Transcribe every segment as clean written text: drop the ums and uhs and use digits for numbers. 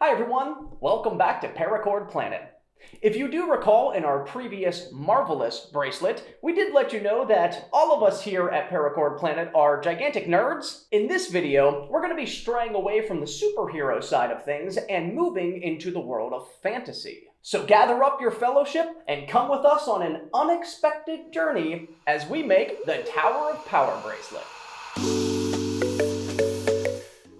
Hi everyone, welcome back to Paracord Planet. If you do recall in our previous Marvelous bracelet, we did let you know that all of us here at Paracord Planet are gigantic nerds. In this video, we're going to be straying away from the superhero side of things and moving into the world of fantasy. So gather up your fellowship and come with us on an unexpected journey as we make the Tower of Power bracelet.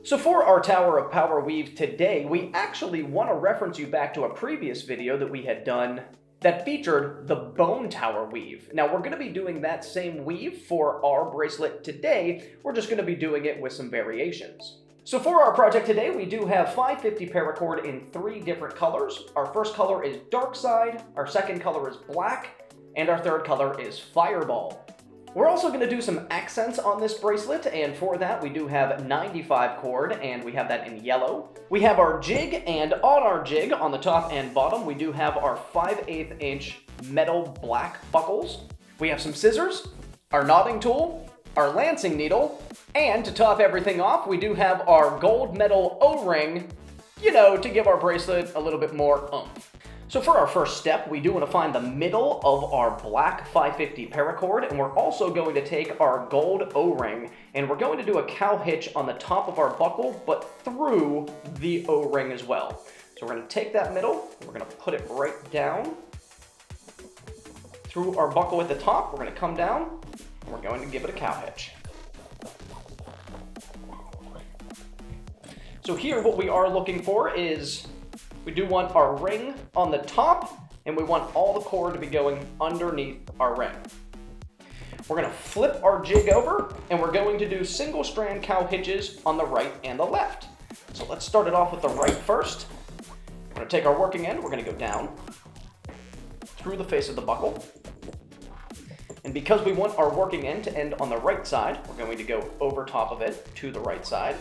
So for our Tower of Power weave today, we actually want to reference you back to a previous video that we had done that featured the Bone Tower weave. Now we're going to be doing that same weave for our bracelet today. We're just going to be doing it with some variations. So for our project today, we do have 550 paracord in 3 different colors. Our first color is Darkside, our second color is Black, and our third color is Fireball. We're also going to do some accents on this bracelet, and for that we do have 95 cord, and we have that in yellow. We have our jig, and on our jig, on the top and bottom, we do have our 5/8 inch metal black buckles. We have some scissors, our knotting tool, our lancing needle, and to top everything off, we do have our gold metal O-ring, to give our bracelet a little bit more oomph. So for our first step, we do want to find the middle of our black 550 paracord, and we're also going to take our gold O-ring, and we're going to do a cow hitch on the top of our buckle, but through the O-ring as well. So we're going to take that middle, and we're going to put it right down through our buckle at the top. We're going to come down, and we're going to give it a cow hitch. So here what we are looking for is we do want our ring on the top, and we want all the cord to be going underneath our ring. We're going to flip our jig over, and we're going to do single strand cow hitches on the right and the left. So let's start it off with the right first. We're going to take our working end, we're going to go down through the face of the buckle. And because we want our working end to end on the right side, we're going to go over top of it to the right side.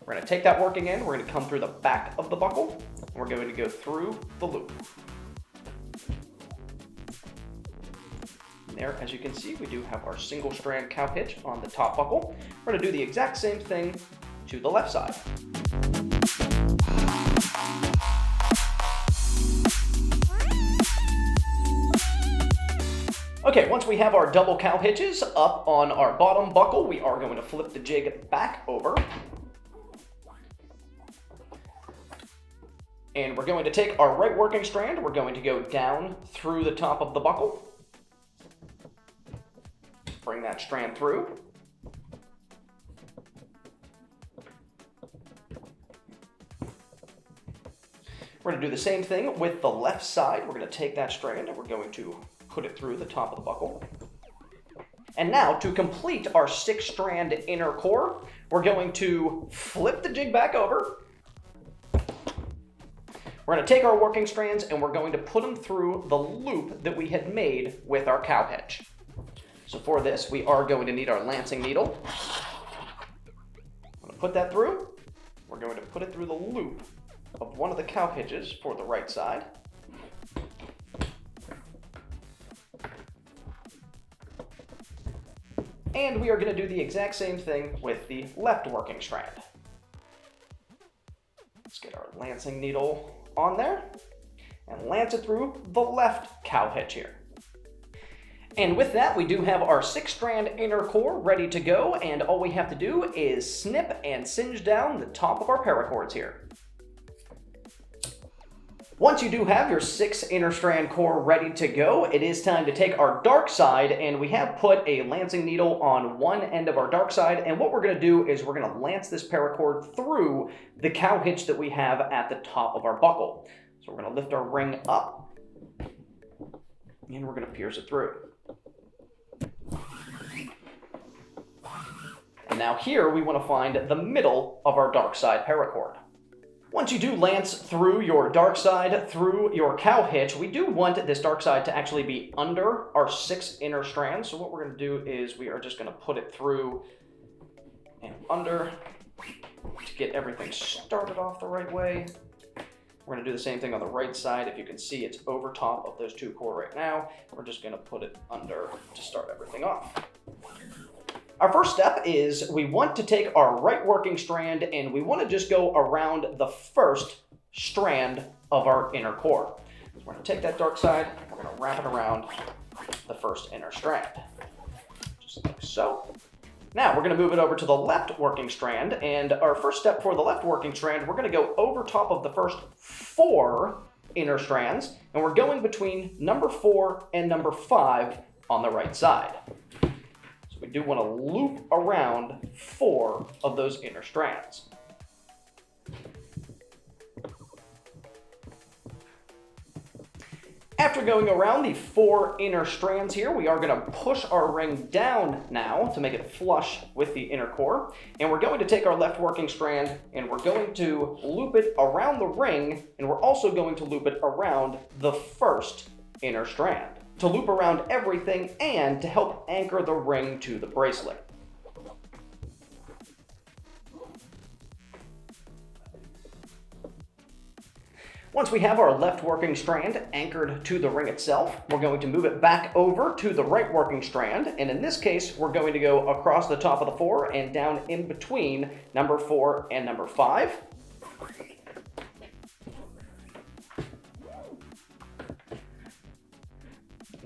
We're going to take that working end, we're going to come through the back of the buckle, and we're going to go through the loop. And there, as you can see, we do have our single strand cow hitch on the top buckle. We're going to do the exact same thing to the left side. Okay, once we have our double cow hitches up on our bottom buckle, we are going to flip the jig back over. And we're going to take our right working strand, we're going to go down through the top of the buckle. Bring that strand through. We're going to do the same thing with the left side. We're going to take that strand and we're going to put it through the top of the buckle. And now, to complete our 6-strand inner core, we're going to flip the jig back over. We're going to take our working strands and we're going to put them through the loop that we had made with our cow hitch. So for this, we are going to need our lancing needle. I'm going to put that through. We're going to put it through the loop of one of the cow hitches for the right side. And we are going to do the exact same thing with the left working strand. Let's get our lancing needle on there and lance it through the left cow hitch here. And with that, we do have our 6-strand inner core ready to go, and all we have to do is snip and singe down the top of our paracords here. Once you do have your 6 inner strand core ready to go, it is time to take our dark side, and we have put a lancing needle on one end of our dark side, and what we're going to do is we're going to lance this paracord through the cow hitch that we have at the top of our buckle. So we're going to lift our ring up, and we're going to pierce it through. And now here we want to find the middle of our dark side paracord. Once you do lance through your dark side, through your cow hitch, we do want this dark side to actually be under our 6 inner strands. So what we're going to do is we are just going to put it through and under to get everything started off the right way. We're going to do the same thing on the right side. If you can see, it's over top of those 2 core right now. We're just going to put it under to start everything off. Our first step is we want to take our right working strand and we want to just go around the first strand of our inner core. So we're going to take that dark side, we're going to wrap it around the first inner strand, just like so. Now we're going to move it over to the left working strand, and our first step for the left working strand, we're going to go over top of the first 4 inner strands, and we're going between number 4 and number 5 on the right side. So we do want to loop around 4 of those inner strands. After going around the 4 inner strands here, we are going to push our ring down now to make it flush with the inner core. And we're going to take our left working strand and we're going to loop it around the ring, and we're also going to loop it around the first inner strand to loop around everything and to help anchor the ring to the bracelet. Once we have our left working strand anchored to the ring itself, we're going to move it back over to the right working strand, and in this case, we're going to go across the top of the 4 and down in between number 4 and number 5.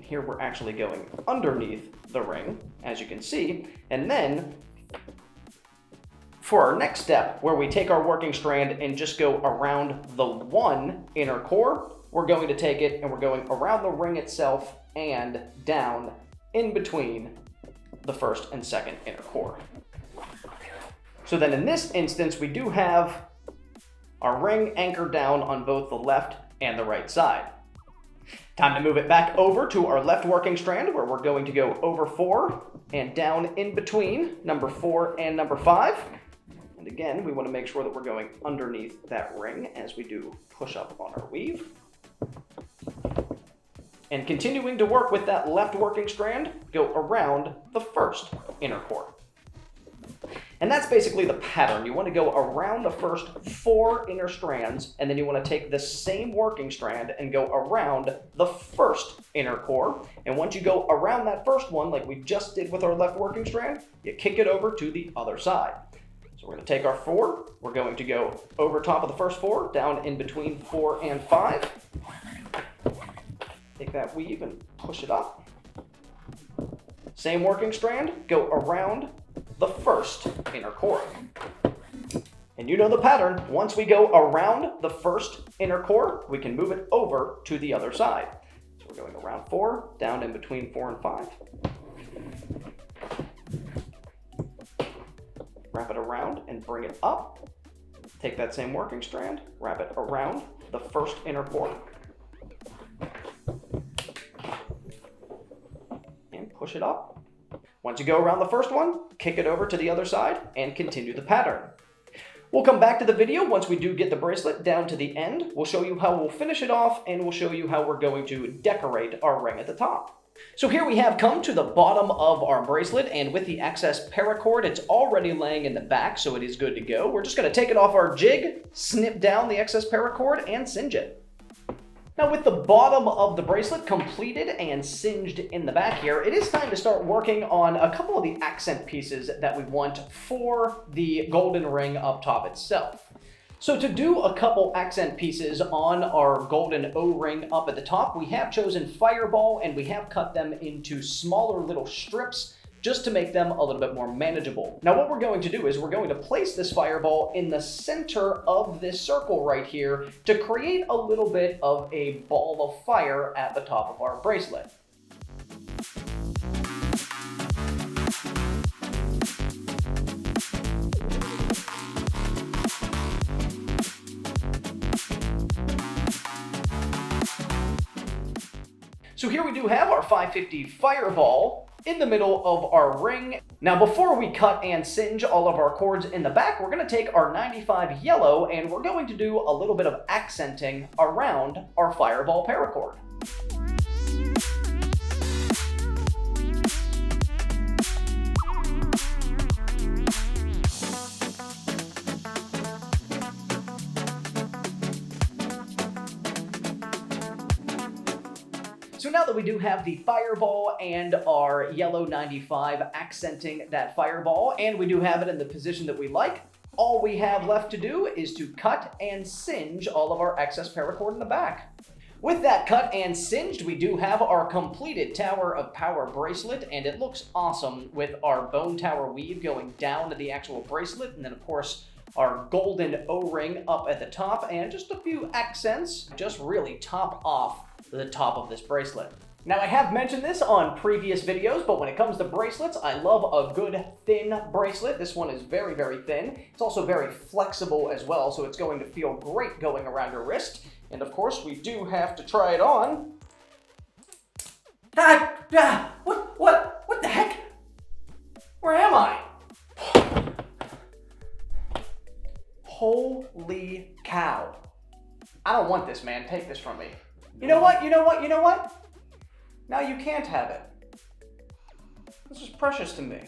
Here we're actually going underneath the ring, as you can see, and then for our next step, where we take our working strand and just go around the 1 inner core, we're going to take it and we're going around the ring itself and down in between the first and second inner core. So then in this instance, we do have our ring anchored down on both the left and the right side. Time to move it back over to our left working strand, where we're going to go over 4 and down in between number 4 and number 5. And again, we want to make sure that we're going underneath that ring as we do push up on our weave. And continuing to work with that left working strand, go around the first inner core. And that's basically the pattern. You want to go around the first 4 inner strands, and then you want to take the same working strand and go around the first inner core. And once you go around that first one, like we just did with our left working strand, you kick it over to the other side. So we're going to take our 4, we're going to go over top of the first 4, down in between 4 and 5. Take that weave and push it up. Same working strand, go around the first inner core. And you know the pattern. Once we go around the first inner core, we can move it over to the other side. So we're going around 4, down in between 4 and 5. Wrap it around and bring it up. Take that same working strand, wrap it around the first inner core. And push it up. Once you go around the first one, kick it over to the other side and continue the pattern. We'll come back to the video once we do get the bracelet down to the end. We'll show you how we'll finish it off, and we'll show you how we're going to decorate our ring at the top. So here we have come to the bottom of our bracelet, and with the excess paracord, it's already laying in the back, so it is good to go. We're just going to take it off our jig, snip down the excess paracord, and singe it. Now with the bottom of the bracelet completed and singed in the back here, it is time to start working on a couple of the accent pieces that we want for the golden ring up top itself. So to do a couple accent pieces on our golden O-ring up at the top, we have chosen Fireball and we have cut them into smaller little strips just to make them a little bit more manageable. Now what we're going to do is we're going to place this Fireball in the center of this circle right here to create a little bit of a ball of fire at the top of our bracelet. So here we do have our 550 Fireball in the middle of our ring. Now before we cut and singe all of our cords in the back, we're going to take our 95 yellow and we're going to do a little bit of accenting around our Fireball paracord. So so now that we do have the Fireball and our yellow 95 accenting that Fireball, and we do have it in the position that we like, all we have left to do is to cut and singe all of our excess paracord in the back. With that cut and singed, we do have our completed Tower of Power bracelet, and it looks awesome with our bone tower weave going down to the actual bracelet, and then of course our golden O-ring up at the top, and just a few accents just really top off the top of this bracelet. Now, I have mentioned this on previous videos, but when it comes to bracelets, I love a good thin bracelet. This one is very, very thin. It's also very flexible as well, so it's going to feel great going around your wrist. And of course, we do have to try it on. What the heck? Where am I? Holy cow. I don't want this, man. Take this from me. You know what? Now you can't have it. This is precious to me.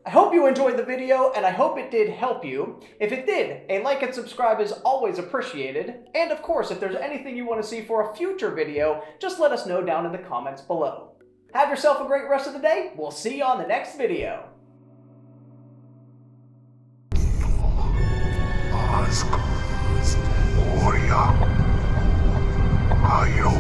I hope you enjoyed the video, and I hope it did help you. If it did, a like and subscribe is always appreciated. And of course, if there's anything you want to see for a future video, just let us know down in the comments below. Have yourself a great rest of the day. We'll see you on the next video. Ayo,